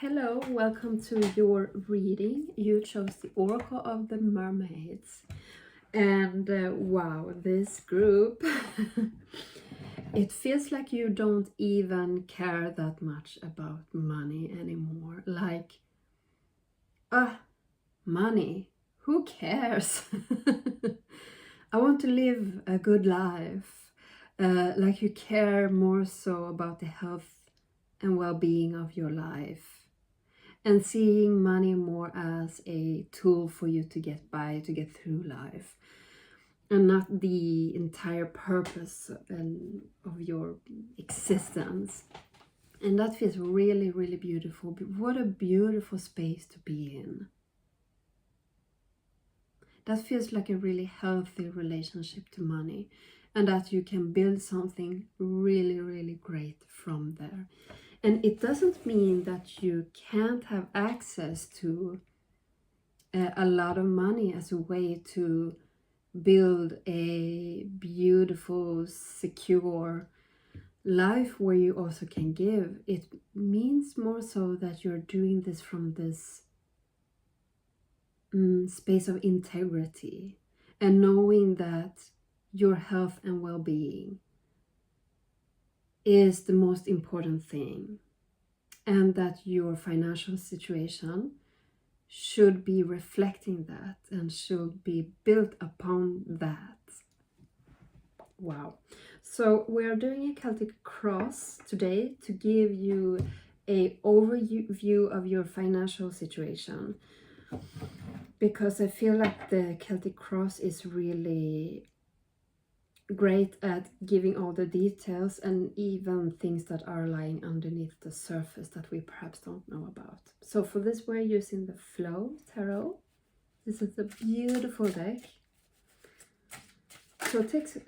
Hello, welcome to your reading. You chose the Oracle of the Mermaids. And wow, this group, it feels like you don't even care that much about money anymore. Like, money, who cares? I want to live a good life. Like you care more so about the health and well-being of your life. And seeing money more as a tool for you to get by, to get through life, and not the entire purpose of your existence. And that feels really, really beautiful. What a beautiful space to be in. That feels like a really healthy relationship to money, and that you can build something really, really great from there. And it doesn't mean that you can't have access to a lot of money as a way to build a beautiful, secure life where you also can give. It means more so that you're doing this from this space of integrity and knowing that your health and well-being is the most important thing, and that your financial situation should be reflecting that and should be built upon that. Wow. So we're doing a Celtic cross today to give you a overview of your financial situation, because I feel like the Celtic cross is really great at giving all the details and even things that are lying underneath the surface that we perhaps don't know about. So for this, we're using the Flow Tarot. This is a beautiful deck. So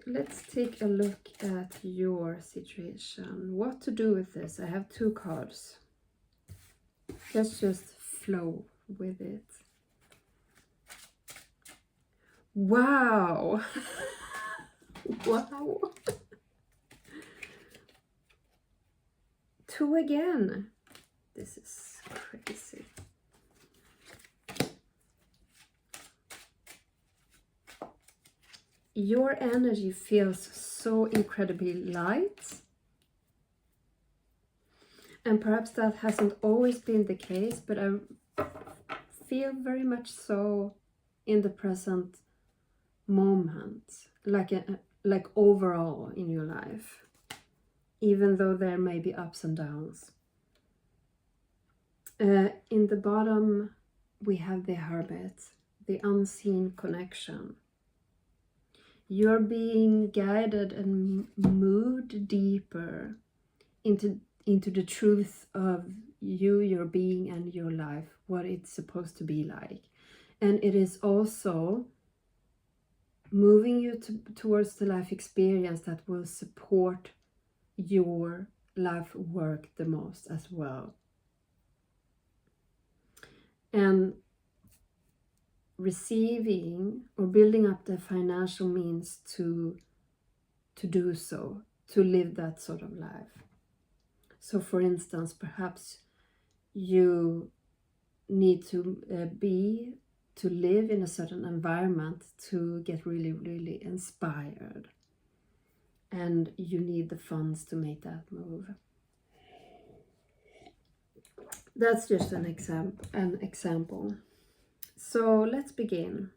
let's take a look at your situation. What to do with this? I have two cards. Let's just flow with it. Wow! Wow! Two again. This is crazy. Your energy feels so incredibly light. And perhaps that hasn't always been the case, but I feel very much so in the present moment, like overall in your life, even though there may be ups and downs. In the bottom, we have the Hermit, the unseen connection. You're being guided and moved deeper into the truth of you, your being, and your life, what it's supposed to be like. And it is also moving you towards the life experience that will support your life work the most as well. And receiving or building up the financial means to do so, to live that sort of life. So for instance, perhaps you need to live in a certain environment to get really, really inspired, and you need the funds to make that move. That's just an example. So let's begin.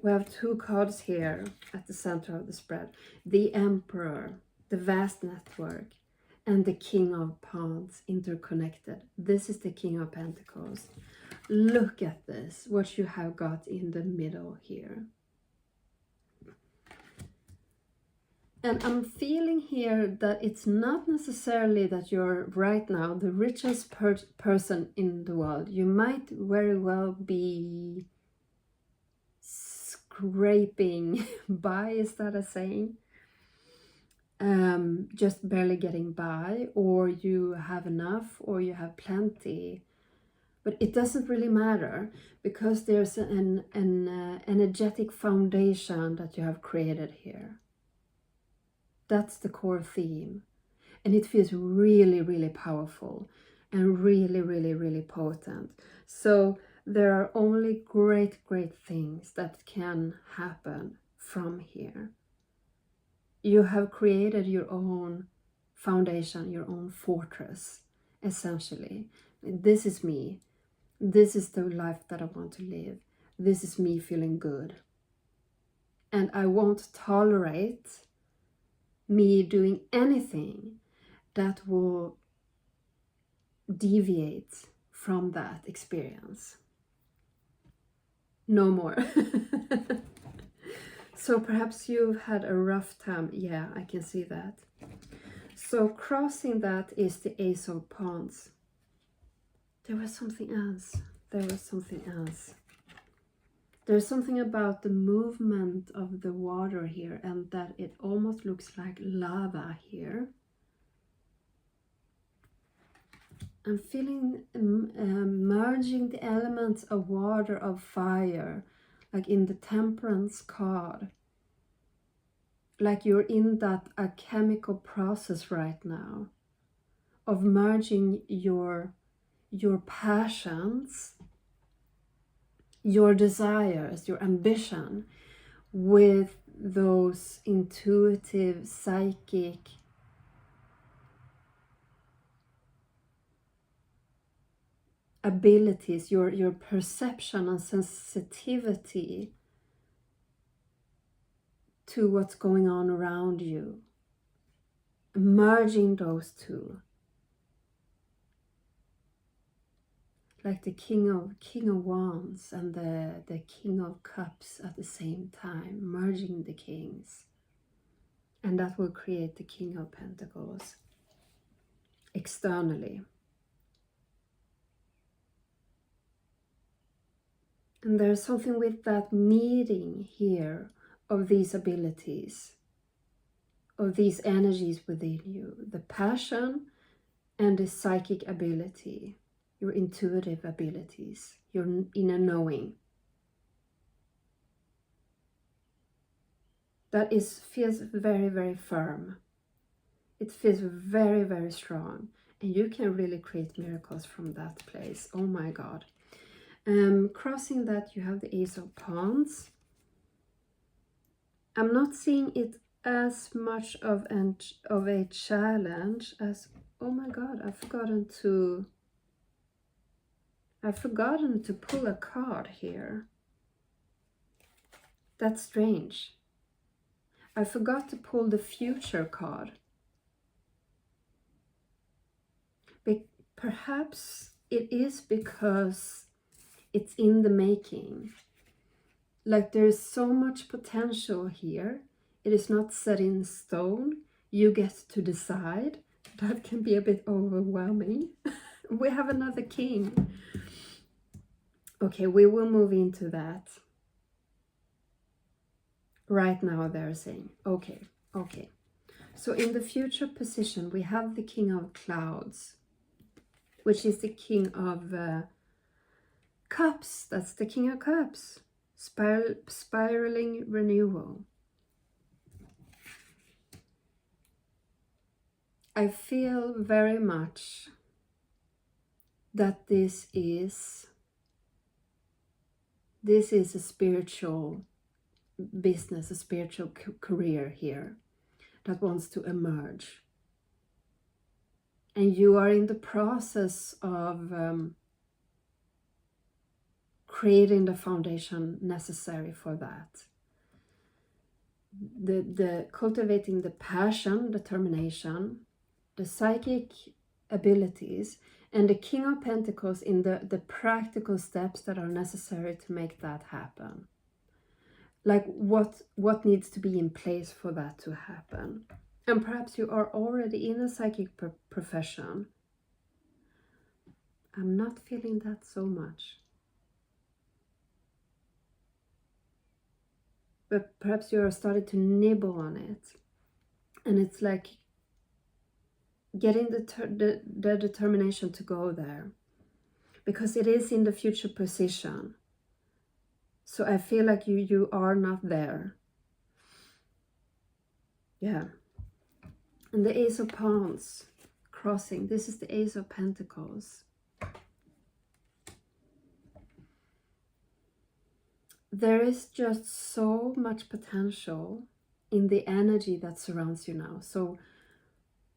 We have two cards here at the center of the spread: the Emperor, the vast network, and the King of Wands, interconnected. This is the King of Pentacles. Look at this, what you have got in the middle here. And I'm feeling here that it's not necessarily that you're right now the richest person in the world. You might very well be scraping by, is that a saying? Just barely getting by, or you have enough, or you have plenty. But it doesn't really matter, because there's an energetic foundation that you have created here. That's the core theme. And it feels really, really powerful. and really, really, really potent. So there are only great things that can happen from here. You have created your own foundation, your own fortress, essentially. This is me. This is the life that I want to live. This is me feeling good. And I won't tolerate me doing anything that will deviate from that experience. No more. So perhaps you've had a rough time. Yeah, I can see that. So crossing that is the Ace of Wands. There was something else. There's something about the movement of the water here, and that it almost looks like lava here. I'm feeling merging the elements of water, of fire, like in the Temperance card. Like you're in that alchemical process right now of merging your passions, your desires, your ambition with those intuitive, psychic, abilities, your perception and sensitivity to what's going on around you. Merging those two. Like the King of Wands and the King of Cups at the same time, merging the kings. And that will create the King of Pentacles externally. And there's something with that meeting here of these abilities, of these energies within you, the passion and the psychic ability, your intuitive abilities, your inner knowing. That feels very firm. It feels very strong. And you can really create miracles from that place. Oh my God. Crossing that, you have the Ace of Wands. I'm not seeing it as much of a challenge as, oh my God, I've forgotten to pull a card here. That's strange. I forgot to pull the Future card. Perhaps it is because it's in the making. Like there's so much potential here. It is not set in stone. You get to decide. That can be a bit overwhelming. We have another king. Okay, we will move into that. Right now they're saying, okay. So in the Future position, we have the King of Clouds, which is the King of Cups. That's the King of Cups. Spiraling renewal. I feel very much that this is a spiritual business, a spiritual career here that wants to emerge. And you are in the process of creating the foundation necessary for that. The cultivating the passion, determination, the psychic abilities, and the King of Pentacles in the practical steps that are necessary to make that happen. Like what needs to be in place for that to happen. And perhaps you are already in a psychic profession. I'm not feeling that so much. But perhaps you are starting to nibble on it. And it's like getting the determination to go there. Because it is in the Future position. So I feel like you are not there. Yeah. And the Ace of Wands crossing. This is the Ace of Pentacles. There is just so much potential in the energy that surrounds you now. So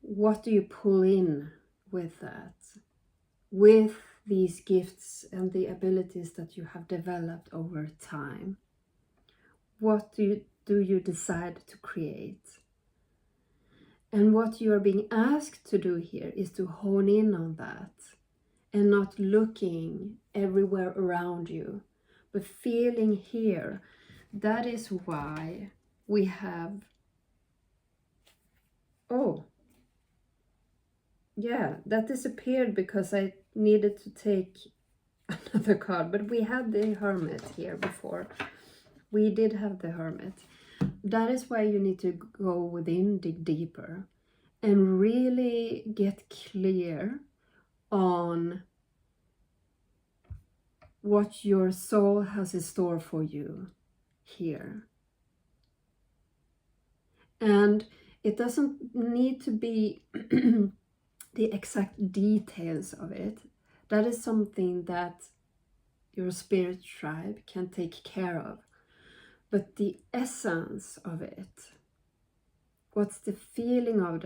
what do you pull in with that? With these gifts and the abilities that you have developed over time? What do you decide to create? And what you are being asked to do here is to hone in on that and not looking everywhere around you, but feeling here. That is why we have, oh, yeah, that disappeared because I needed to take another card, but we had the Hermit here before. We did have the Hermit. That is why you need to go within, dig deeper, and really get clear on what your soul has in store for you here. And it doesn't need to be the exact details of it. That is something that your spirit tribe can take care of. But the essence of it, what's the feeling of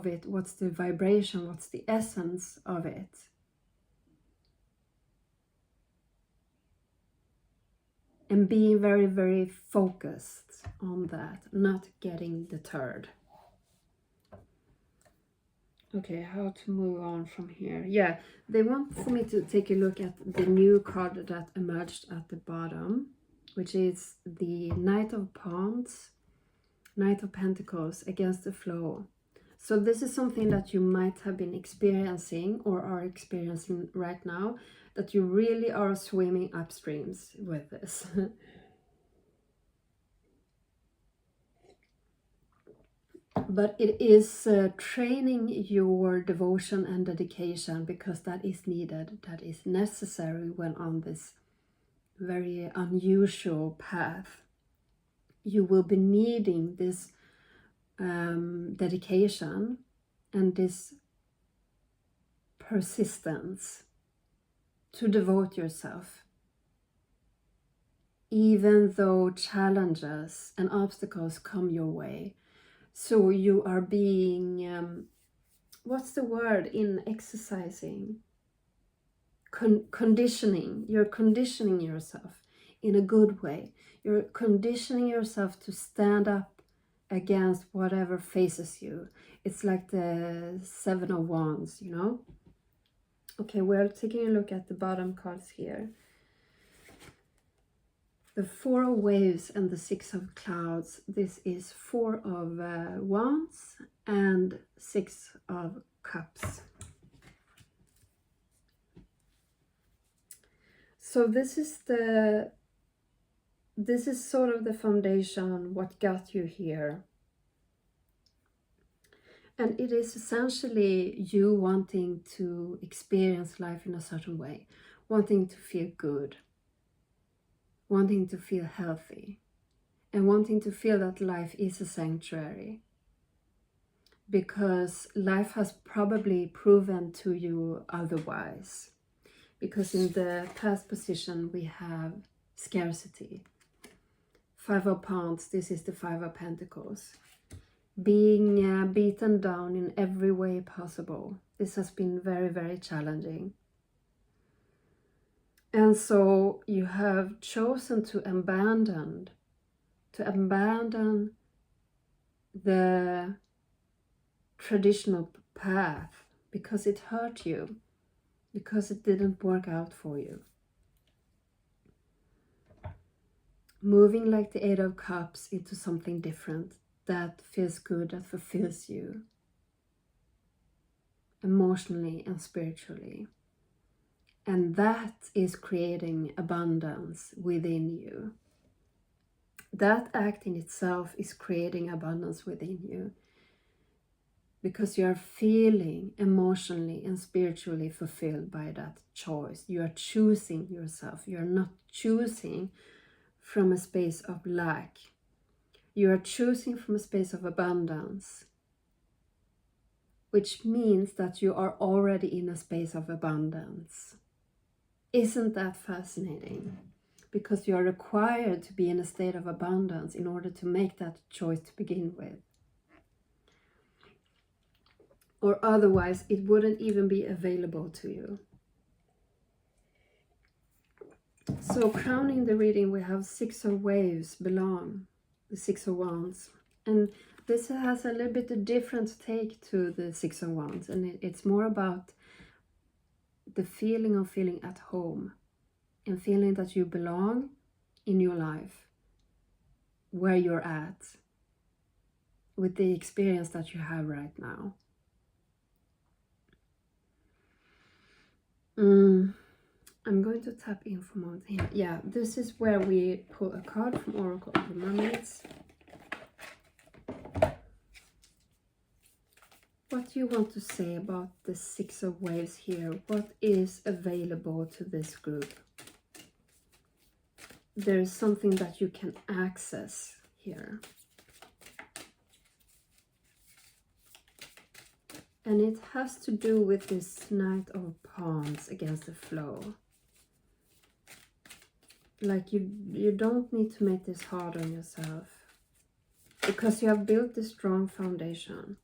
it, what's the vibration, what's the essence of it, and being very, very focused on that, not getting deterred. Okay, how to move on from here? Yeah, they want for me to take a look at the new card that emerged at the bottom, which is the Knight of Wands, Knight of Pentacles, against the flow. So this is something that you might have been experiencing or are experiencing right now, that you really are swimming upstreams with this. But it is training your devotion and dedication, because that is needed, that is necessary when on this very unusual path. You will be needing this dedication and this persistence to devote yourself, even though challenges and obstacles come your way. So you are being, what's the word in exercising? Conditioning. You're conditioning yourself in a good way. You're conditioning yourself to stand up against whatever faces you. It's like the Seven of Wands, you know? Okay, we're taking a look at the bottom cards here. The Four of Waves and the Six of Clouds. This is Four of Wands and Six of Cups. So this is sort of the foundation, what got you here. And it is essentially you wanting to experience life in a certain way, wanting to feel good, wanting to feel healthy, and wanting to feel that life is a sanctuary. Because life has probably proven to you otherwise. Because in the past position we have scarcity. Five of Wands, this is the Five of Pentacles. Being beaten down in every way possible. This has been very, very challenging. And so you have chosen to abandon the traditional path because it hurt you, because it didn't work out for you. Moving like the Eight of Cups into something different that feels good, that fulfills you emotionally and spiritually. And that is creating abundance within you. That act in itself is creating abundance within you, because you are feeling emotionally and spiritually fulfilled by that choice. You are choosing yourself. You are not choosing from a space of lack. You are choosing from a space of abundance, which means that you are already in a space of abundance. Isn't that fascinating? Because you are required to be in a state of abundance in order to make that choice to begin with. Or otherwise, it wouldn't even be available to you. So crowning the reading, we have Six of Waves belong, the Six of Wands. And this has a little bit of different take to the Six of Wands. And it's more about the feeling of feeling at home and feeling that you belong in your life, where you're at, with the experience that you have right now. I'm going to tap in for more here. Yeah, this is where we pull a card from Oracle of the Mermaids. What do you want to say about the Six of Waves here? What is available to this group? There is something that you can access here. And it has to do with this Knight of Wands against the flow. Like you don't need to make this hard on yourself, because you have built a strong foundation.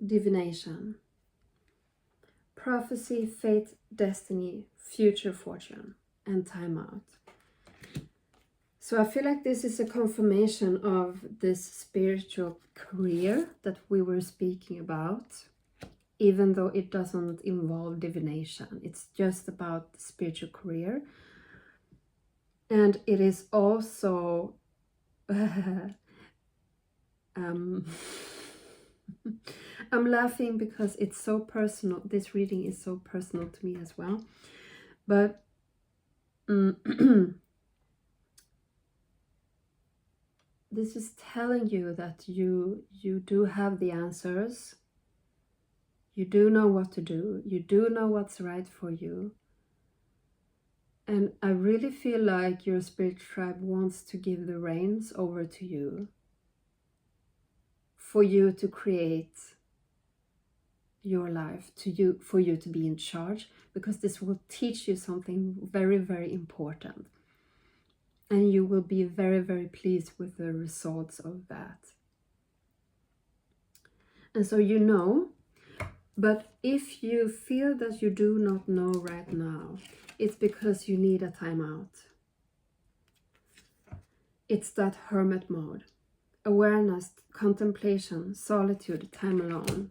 Divination, prophecy, fate, destiny, future fortune, and timeout. So I feel like this is a confirmation of this spiritual career that we were speaking about, even though it doesn't involve divination. It's just about the spiritual career. And it is also I'm laughing because it's so personal. This reading is so personal to me as well. But this is telling you that you do have the answers. You do know what to do. You do know what's right for you. And I really feel like your spirit tribe wants to give the reins over to you, for you to create your life, for you to be in charge, because this will teach you something very, very important. And you will be very, very pleased with the results of that. And so you know, but if you feel that you do not know right now, it's because you need a timeout. It's that hermit mode. Awareness, contemplation, solitude, time alone.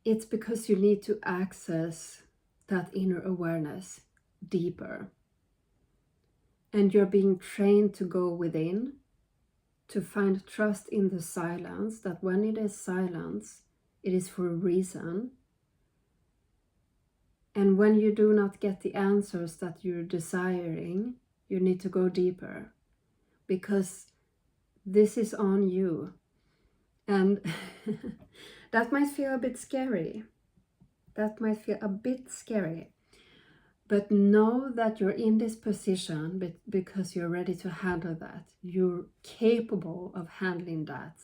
It's because you need to access that inner awareness deeper. And you're being trained to go within, to find trust in the silence, that when it is silence, it is for a reason. And when you do not get the answers that you're desiring, you need to go deeper, because this is on you. And that might feel a bit scary. That might feel a bit scary. But know that you're in this position because you're ready to handle that. You're capable of handling that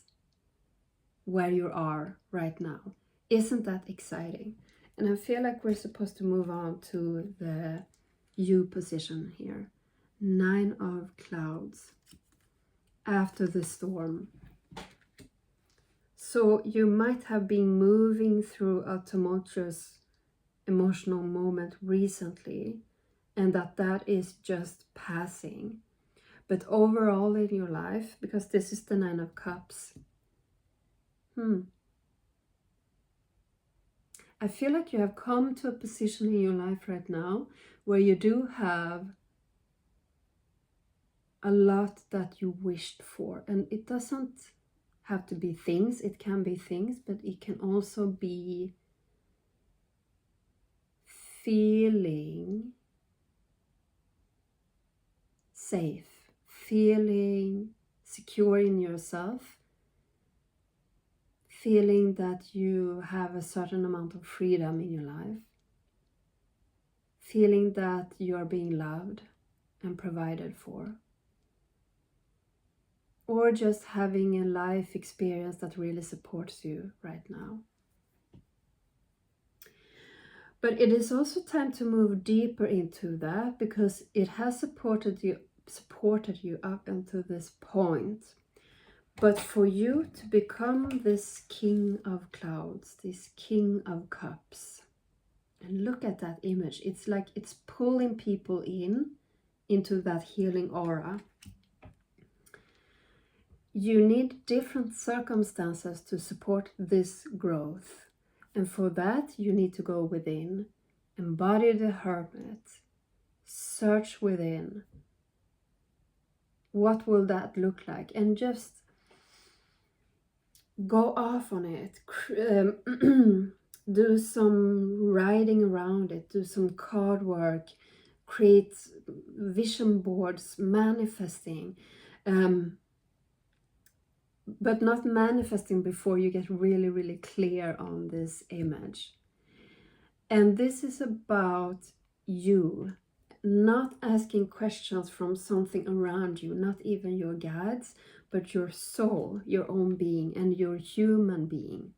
where you are right now. Isn't that exciting? And I feel like we're supposed to move on to the you position here. Nine of Clouds. After the storm. So you might have been moving through a tumultuous emotional moment recently, and that is just passing. But overall in your life, because this is the Nine of Cups, I feel like you have come to a position in your life right now where you do have a lot that you wished for. And it doesn't have to be things, it can be things, but it can also be feeling safe, feeling secure in yourself, feeling that you have a certain amount of freedom in your life, feeling that you are being loved, and provided for. Or just having a life experience that really supports you right now. But it is also time to move deeper into that, because it has supported you up until this point. But for you to become this king of clouds, this king of cups, and look at that image, it's like it's pulling people into that healing aura. You need different circumstances to support this growth. And for that, you need to go within, embody the hermit, search within. What will that look like? And just go off on it. Do some writing around it, do some card work, create vision boards, manifesting. But not manifesting before you get really, really clear on this image. And this is about you, not asking questions from something around you, not even your guides, but your soul, your own being, and your human being.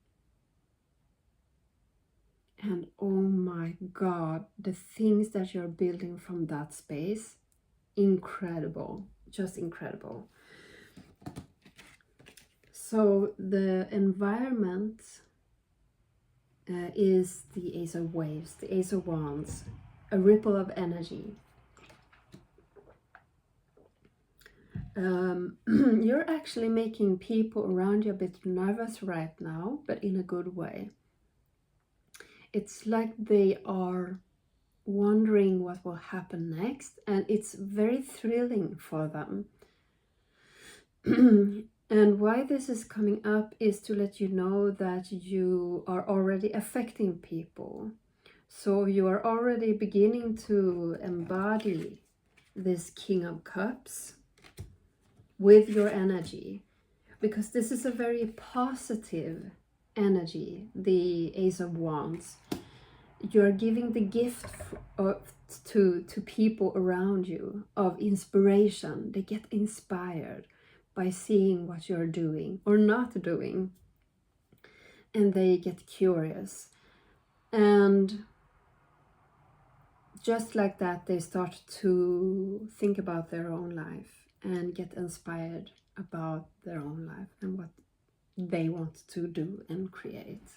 And oh my God, the things that you're building from that space, incredible, just incredible. So the environment is the Ace of Waves, the Ace of Wands, a ripple of energy. You're actually making people around you a bit nervous right now, but in a good way. It's like they are wondering what will happen next, and it's very thrilling for them. And why this is coming up is to let you know that you are already affecting people. So you are already beginning to embody this King of Cups with your energy, because this is a very positive energy, the Ace of Wands. You're giving the gift to people around you of inspiration. They get inspired by seeing what you're doing or not doing, and they get curious, and just like that they start to think about their own life and get inspired about their own life and what they want to do and create.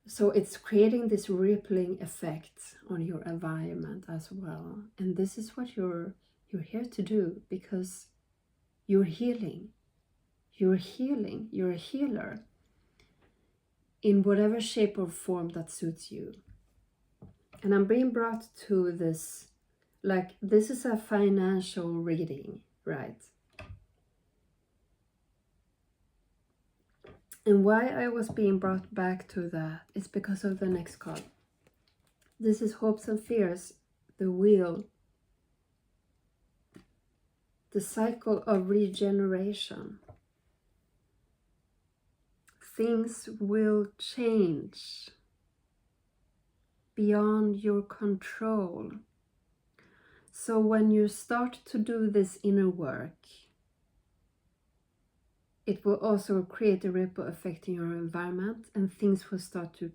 So it's creating this rippling effect on your environment as well, and this is what you're here to do, because you're healing. You're healing. You're a healer in whatever shape or form that suits you. And I'm being brought to this, like this is a financial reading, right? And why I was being brought back to that is because of the next card. This is Hopes and Fears, the Wheel, the cycle of regeneration. Things will change beyond your control. So when you start to do this inner work, it will also create a ripple effect in your environment, and things will start to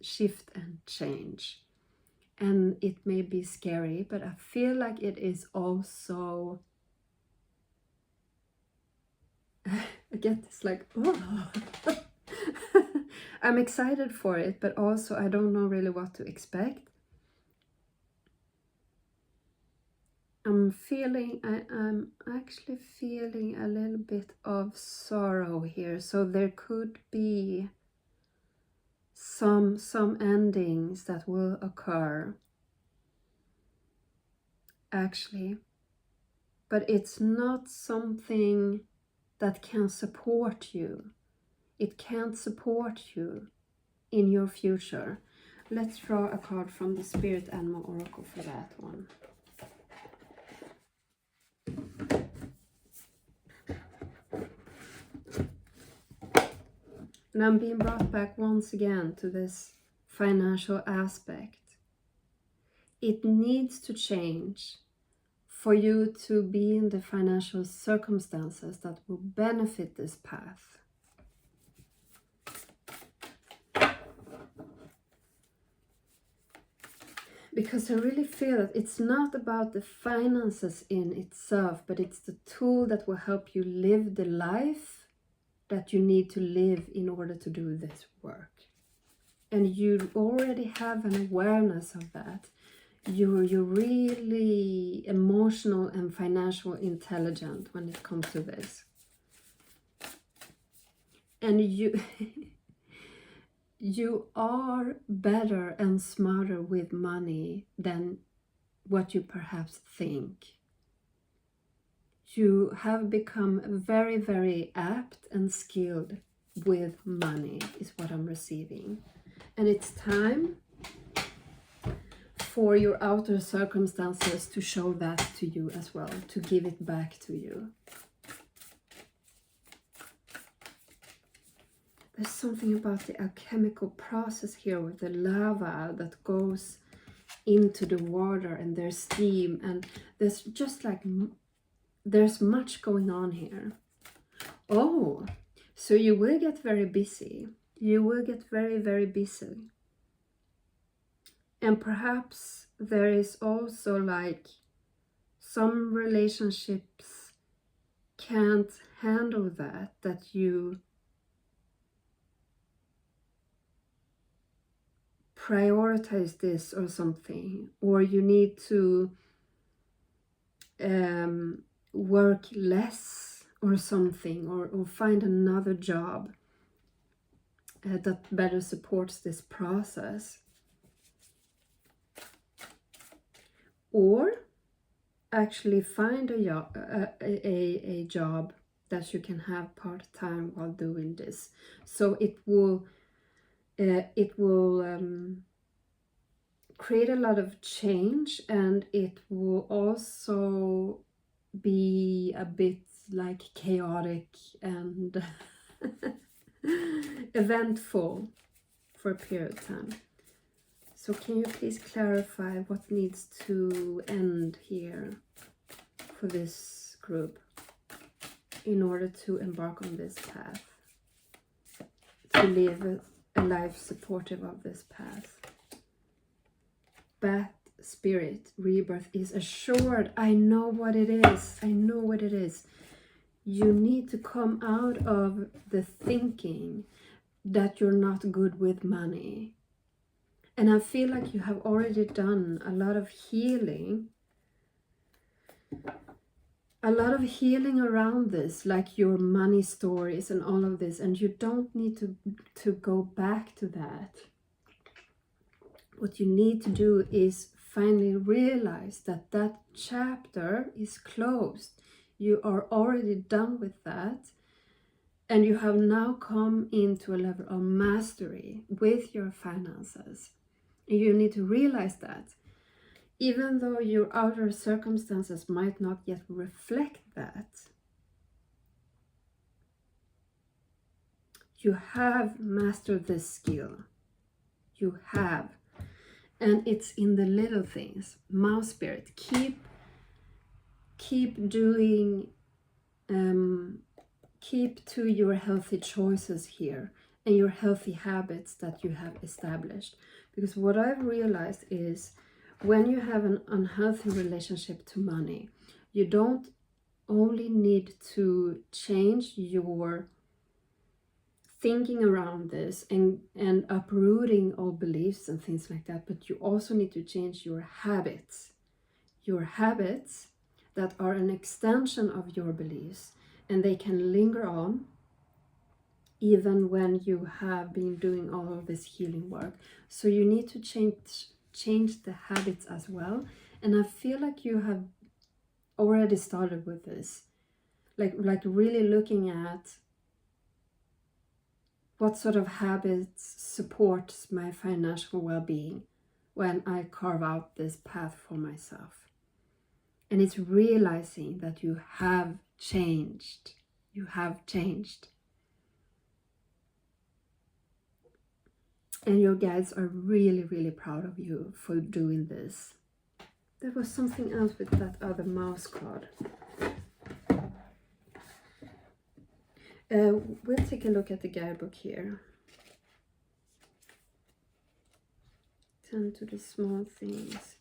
shift and change. And it may be scary, but I feel like it is also, I get this like, oh. I'm excited for it, but also I don't know really what to expect. I'm actually feeling a little bit of sorrow here, so there could be some endings that will occur, actually, but it's not something that can support you. It can't support you in your future. Let's draw a card from the Spirit Animal Oracle for that one. And I'm being brought back once again to this financial aspect. It needs to change. for you to be in the financial circumstances that will benefit this path. Because I really feel that it's not about the finances in itself, but it's the tool that will help you live the life that you need to live in order to do this work. And you already have an awareness of that. You're really emotional and financial intelligent when it comes to this. And you you are better and smarter with money than what you perhaps think. You have become very, very apt and skilled with money, is what I'm receiving. And it's time for your outer circumstances to show that to you as well, to give it back to you. There's something about the alchemical process here with the lava that goes into the water and there's steam, and there's just like, there's much going on here. Oh, so you will get very busy. You will get very, very busy. And perhaps there is also like some relationships can't handle that you prioritize this or something, or you need to work less or something, or find another job that better supports this process. Or actually find a job that you can have part-time while doing this. So it will create a lot of change, and it will also be a bit like chaotic and eventful for a period of time. So can you please clarify what needs to end here for this group in order to embark on this path, to live a life supportive of this path? Bat spirit rebirth is assured. I know what it is. I know what it is. You need to come out of the thinking that you're not good with money. And I feel like you have already done a lot of healing. A lot of healing around this, like your money stories and all of this. And you don't need to go back to that. What you need to do is finally realize that that chapter is closed. You are already done with that. And you have now come into a level of mastery with your finances. And you need to realize that. Even though your outer circumstances might not yet reflect that, you have mastered this skill. You have. And it's in the little things. Mouse spirit, keep doing, keep to your healthy choices here and your healthy habits that you have established. Because what I've realized is when you have an unhealthy relationship to money, you don't only need to change your thinking around this and uprooting all beliefs and things like that, but you also need to change your habits that are an extension of your beliefs, and they can linger on even when you have been doing all of this healing work. So you need to change the habits as well. And I feel like you have already started with this, like really looking at what sort of habits supports my financial well-being when I carve out this path for myself. And it's realizing that you have changed. You have changed. And your guides are really, really proud of you for doing this. There was something else with that other mouse card. We'll take a look at the guidebook here. Tend to the small things.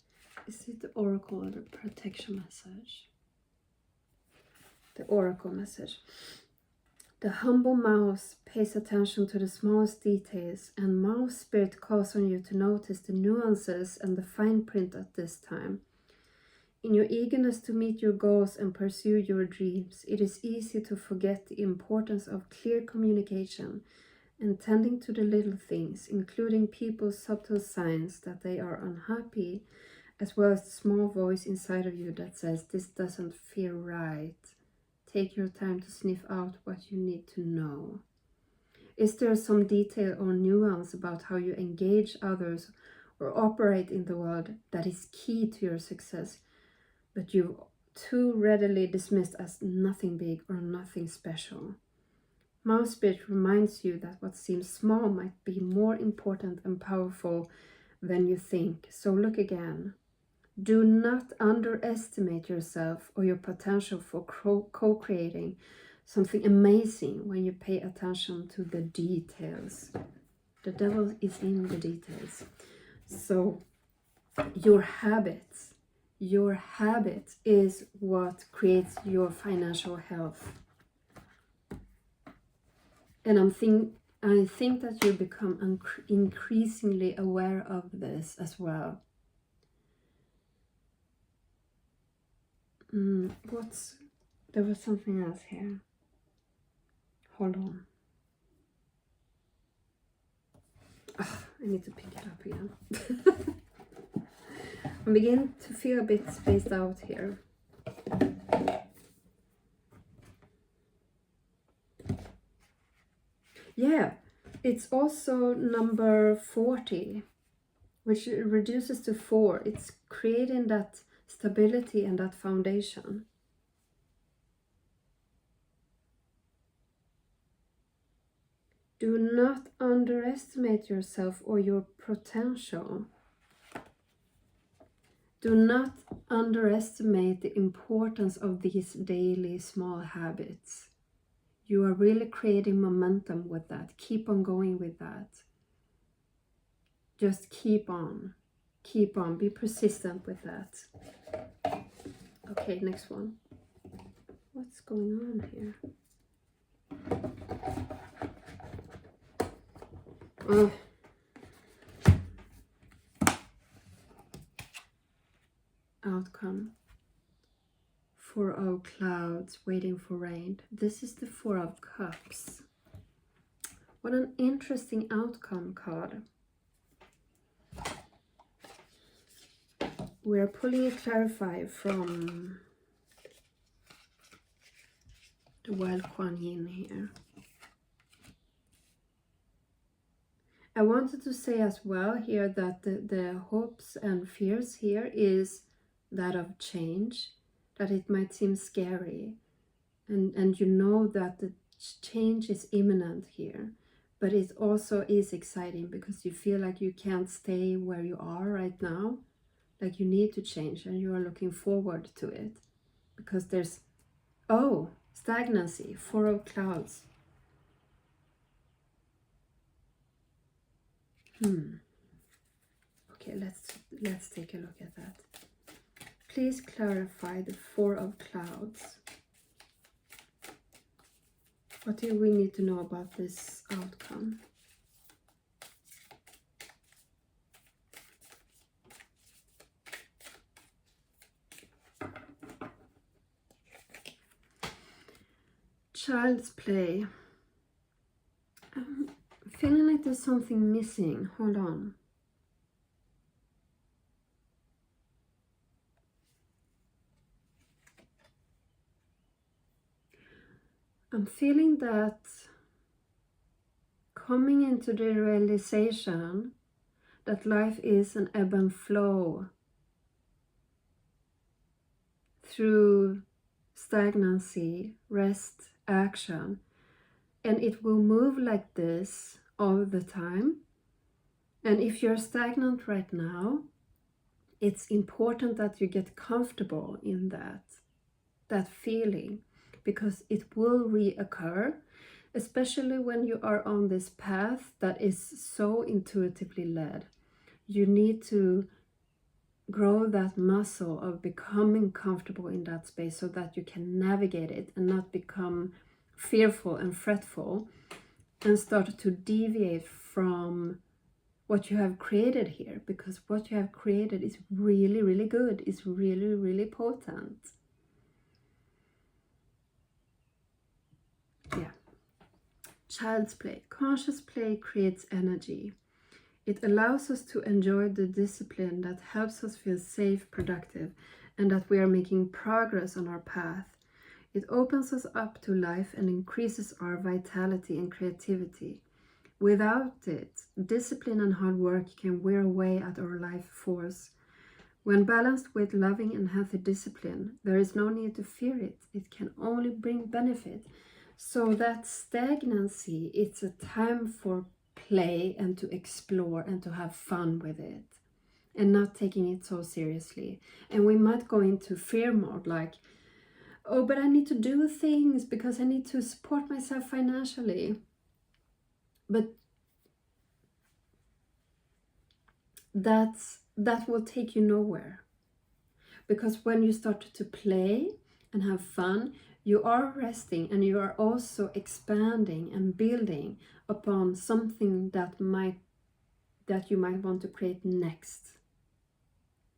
Is it the oracle or the protection message? The oracle message. The humble mouse pays attention to the smallest details, and mouse spirit calls on you to notice the nuances and the fine print at this time. In your eagerness to meet your goals and pursue your dreams, it is easy to forget the importance of clear communication and tending to the little things, including people's subtle signs that they are unhappy, as well as the small voice inside of you that says, "This doesn't feel right." Take your time to sniff out what you need to know. Is there some detail or nuance about how you engage others or operate in the world that is key to your success, but you've too readily dismissed as nothing big or nothing special? Mouse Spirit reminds you that what seems small might be more important and powerful than you think. So look again. Do not underestimate yourself or your potential for co-creating something amazing when you pay attention to the details. The devil is in the details. So your habits is what creates your financial health. And I think that you become increasingly aware of this as well. There was something else here. Hold on. I need to pick it up again. I'm beginning to feel a bit spaced out here. Yeah, it's also number 40, which reduces to 4. It's creating that stability and that foundation. Do not underestimate yourself or your potential. Do not underestimate the importance of these daily small habits. You are really creating momentum with that. Keep on going with that. Just keep on. Keep on. Be persistent with that. Okay, next one. What's going on here? Outcome. 4 of clouds waiting for rain. This is the 4 of cups. What an interesting outcome card. We're pulling a clarify from the wild Kuan Yin here. I wanted to say as well here that the hopes and fears here is that of change, that it might seem scary, and you know that the change is imminent here, but it also is exciting because you feel like you can't stay where you are right now, like you need to change, and you are looking forward to it because there's stagnancy. 4 of clouds. Okay, let's take a look at that. Please clarify the 4 of clouds. What do we need to know about this outcome? Child's play. I'm feeling like there's something missing. Hold on. I'm feeling that coming into the realization that life is an ebb and flow through stagnancy, rest, action, and it will move like this all the time. And if you're stagnant right now, it's important that you get comfortable in that feeling, because it will reoccur, especially when you are on this path that is so intuitively led. You need to grow that muscle of becoming comfortable in that space so that you can navigate it and not become fearful and fretful and start to deviate from what you have created here, because what you have created is really, really good. It's really, really potent. Yeah. Child's play. Conscious play creates energy. It allows us to enjoy the discipline that helps us feel safe, productive, and that we are making progress on our path. It opens us up to life and increases our vitality and creativity. Without it, discipline and hard work can wear away at our life force. When balanced with loving and healthy discipline, there is no need to fear it. It can only bring benefit. So that stagnancy, it's a time for play and to explore and to have fun with it and not taking it so seriously. And we might go into fear mode, like, oh, but I need to do things because I need to support myself financially. But that will take you nowhere, because when you start to play and have fun, you are resting and you are also expanding and building upon something that you might want to create next.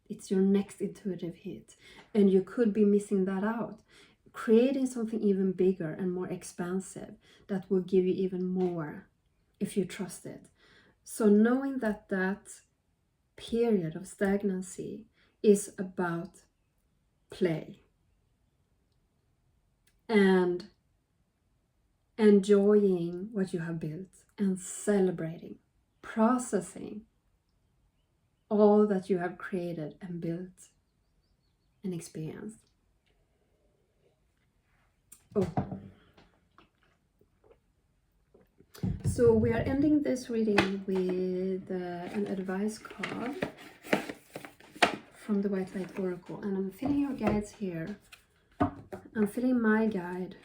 It's your next intuitive hit, and you could be missing that out, creating something even bigger and more expansive that will give you even more if you trust it. So knowing that period of stagnancy is about play and enjoying what you have built and celebrating, processing all that you have created and built and experienced. Oh. So we are ending this reading with an advice card from the White Light Oracle, and I'm feeling your guides here. I'm feeling my guide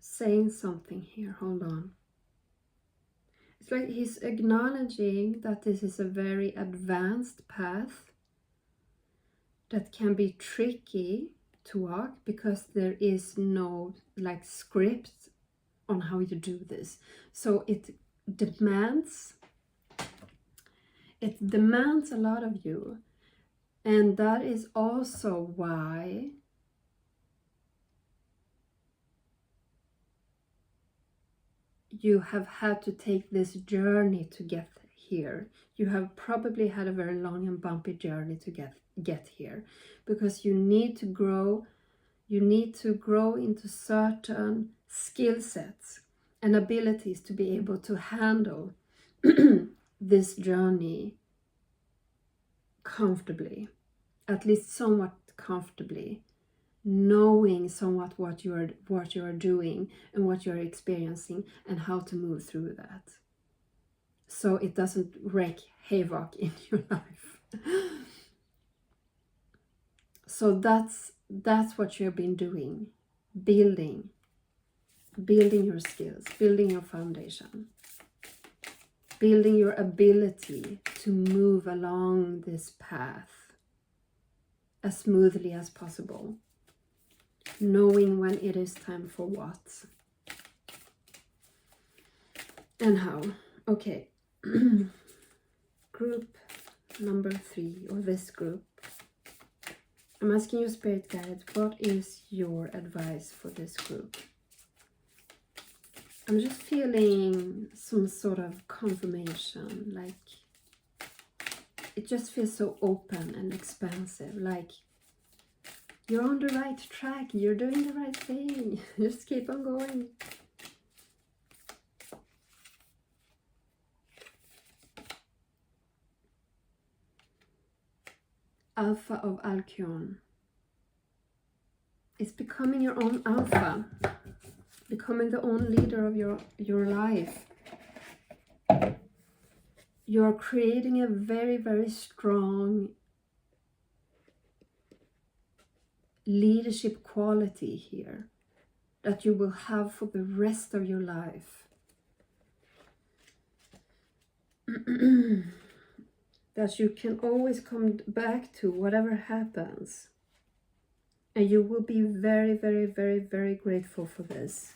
saying something here. Hold on. It's like he's acknowledging that this is a very advanced path that can be tricky to walk, because there is no like script on how you do this. So it demands a lot of you, and that is also why you have had to take this journey to get here. You have probably had a very long and bumpy journey to get here, because you need to grow. You need to grow into certain skill sets and abilities to be able to handle this journey comfortably, at least somewhat comfortably, knowing somewhat what you are doing and what you're experiencing and how to move through that, so it doesn't wreak havoc in your life. So that's what you've been doing, building your skills, building your foundation, building your ability to move along this path as smoothly as possible, knowing when it is time for what and how. Okay. Group number 3, or this group. I'm asking you, Spirit Guides, what is your advice for this group? I'm just feeling some sort of confirmation, like it just feels so open and expansive, like you're on the right track, you're doing the right thing, just keep on going. Alpha of Alcyon. It's becoming your own alpha, becoming the own leader of your life. you're creating a very, very strong leadership quality here that you will have for the rest of your life. That you can always come back to whatever happens. And you will be very, very, very, very grateful for this.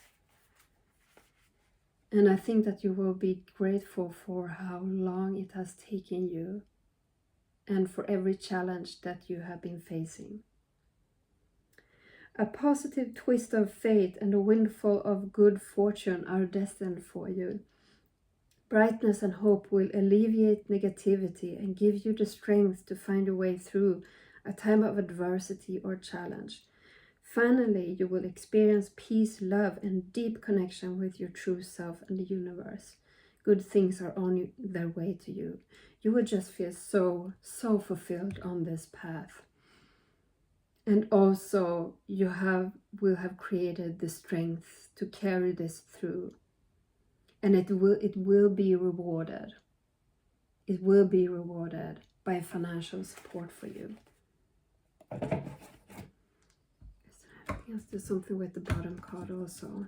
And I think that you will be grateful for how long it has taken you and for every challenge that you have been facing. A positive twist of fate and a windfall of good fortune are destined for you. Brightness and hope will alleviate negativity and give you the strength to find a way through a time of adversity or challenge. Finally, you will experience peace, love, and deep connection with your true self and the universe. Good things are on their way to you. You will just feel so fulfilled on this path. And also, you will have created the strength to carry this through. And it will be rewarded. It will be rewarded by financial support for you. Let's do something with the bottom card also.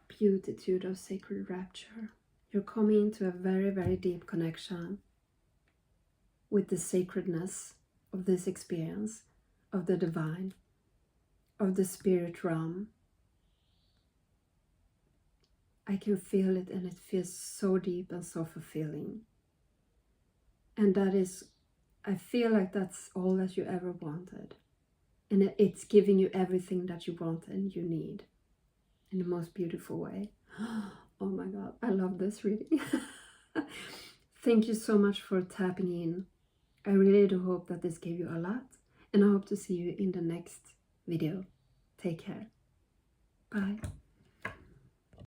Beatitude of sacred rapture. You're coming into a very, very deep connection with the sacredness of this experience, of the divine, of the spirit realm. I can feel it, and it feels so deep and so fulfilling. And that is, I feel like that's all that you ever wanted. And it's giving you everything that you want and you need in the most beautiful way. Oh my God, I love this reading. Thank you so much for tapping in. I really do hope that this gave you a lot. And I hope to see you in the next video. Take care. Bye.